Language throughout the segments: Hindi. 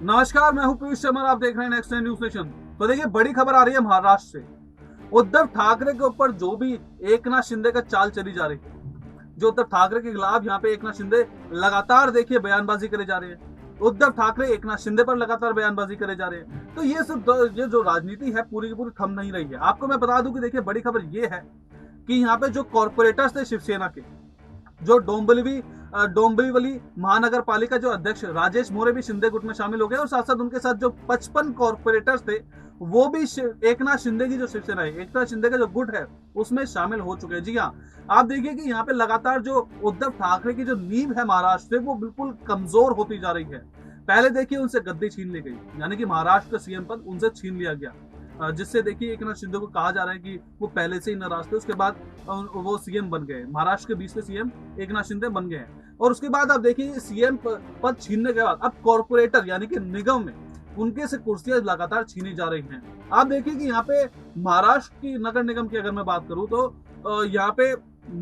नमस्कार, मैं हूं पीयूष शर्मा, आप देख रहे हैं नेक्स्ट न्यूज नेशन। तो देखिए, बड़ी खबर आ रही है महाराष्ट्र से। उद्धव ठाकरे के ऊपर जो भी एकनाथ शिंदे का चाल चली जा रही है, जो उद्धव ठाकरे के खिलाफ यहाँ पे एकनाथ शिंदे लगातार देखिए बयानबाजी करे जा रहे हैं। उद्धव ठाकरे एकनाथ शिंदे पर लगातार बयानबाजी करे जा रहे हैं। तो ये सब ये जो राजनीति है पूरी की पूरी थम नहीं रही है। आपको मैं बता दूं कि देखिए, बड़ी खबर ये है कि यहाँ पे जो कॉर्पोरेटर्स थे शिवसेना के, जो डोंबिवली महानगर पालिका जो अध्यक्ष राजेश मोरे भी शिंदे गुट में शामिल हो गए, और साथ साथ उनके साथ जो 55 कॉर्पोरेटर्स थे वो भी एकनाथ शिंदे की जो शिवसेना है, एकनाथ शिंदे का जो गुट है उसमें शामिल हो चुके हैं। जी हाँ, आप देखिए कि यहाँ पे लगातार जो उद्धव ठाकरे की जो नींव है महाराष्ट्र से, वो बिल्कुल कमजोर होती जा रही है। पहले देखिए उनसे गद्दी छीन ली गई, यानी कि महाराष्ट्र का सीएम पद उनसे छीन लिया गया, जिससे देखिए एकनाथ शिंदे को कहा जा रहा है कि वो पहले से ही नाराज थे। उसके बाद वो सीएम बन गए, महाराष्ट्र के 20वें सीएम एकनाथ शिंदे बन गए हैं। और उसके बाद आप देखिए सीएम पद छीनने के बाद अब कॉर्पोरेटर यानी कि निगम में उनके से कुर्सियां लगातार छीनी जा रही हैं। आप देखिए कि यहाँ पे महाराष्ट्र की नगर निगम की अगर मैं बात करूं तो यहाँ पे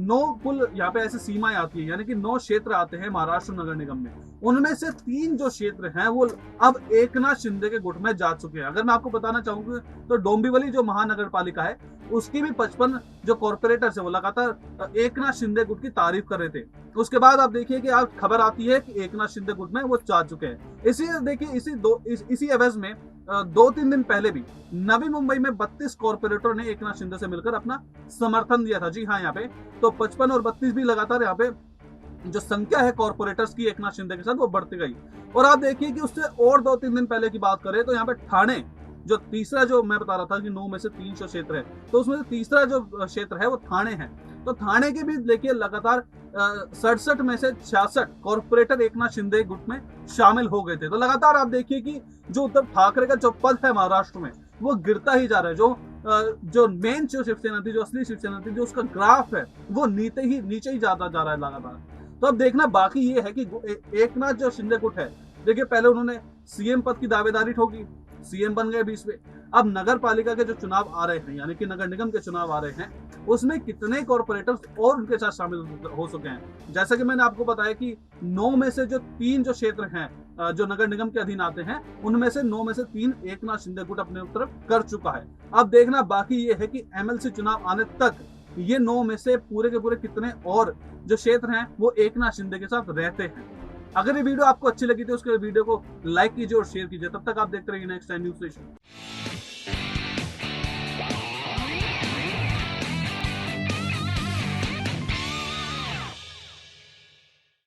9 कुल यहाँ पे ऐसी सीमाएं आती है, यानी कि 9 क्षेत्र आते हैं महाराष्ट्र नगर निगम में। उनमें से 3 जो क्षेत्र हैं वो अब एकनाथ शिंदे के गुट में जा चुके हैं। अगर मैं आपको बताना चाहूंगा तो डोंबिवली जो महानगर पालिका है उसकी भी 55 जो कॉर्पोरेटर्स है वो लगातार एकनाथ शिंदे गुट की तारीफ कर रहे थे। उसके बाद आप देखिए कि आप खबर आती है कि एकनाथ शिंदे गुट में वो जा चुके हैं। इसी देखिए इसी एवज में 2-3 दिन पहले भी नवी मुंबई में 32 कॉर्पोरेटर ने एकनाथ शिंदे से मिलकर अपना समर्थन दिया था। जी हाँ, यहाँ पे तो 55 और 32 भी लगातार यहाँ पे जो संख्या है कॉर्पोरेटर्स की एकनाथ शिंदे के साथ वो बढ़ती गई। और आप देखिए कि उससे और 2-3 दिन पहले की बात करें तो यहाँ पे ठाणे जो तीसरा, जो मैं बता रहा था कि 9 में से 3 क्षेत्र है, तो उसमें से तीसरा जो क्षेत्र है वो ठाणे है। तो ठाणे के भी देखिए लगातार 67 में से 66 कॉर्पोरेटर एकनाथ शिंदे गुट में शामिल हो गए थे। तो लगातार आप देखिए कि जो उद्धव ठाकरे का जो पद है महाराष्ट्र में वो गिरता ही जा रहा है। जो मेन जो शिवसेना थी, जो असली शिवसेना थी, जो उसका ग्राफ है वो नीचे ही जाता जा रहा है लगातार। तो अब देखना बाकी ये है कि एकनाथ जो शिंदे गुट है, देखिए पहले उन्होंने सीएम पद की दावेदारी ठोकी, सीएम बन गए 20 में। अब नगर पालिका के जो चुनाव आ रहे हैं, यानी कि नगर निगम के चुनाव आ रहे हैं, उसमें कितने कॉर्पोरेटर्स और उनके साथ शामिल हो चुके हैं। जैसा कि मैंने आपको बताया कि 9 में से जो 3 जो क्षेत्र हैं जो नगर निगम के अधीन आते हैं, उनमें से 9 में से 3 एकनाथ शिंदे गुट अपने तरफ कर चुका है। अब देखना बाकी ये है कि एमएलसी चुनाव आने तक ये 9 में से पूरे के पूरे कितने और जो क्षेत्र हैं वो एकनाथ शिंदे के साथ रहते हैं। अगर ये वीडियो आपको अच्छी लगी तो उसके वीडियो को लाइक कीजिए और शेयर कीजिए। तब तक आप देखते रहिए नेक्स्ट टाइम न्यूज स्टेशन।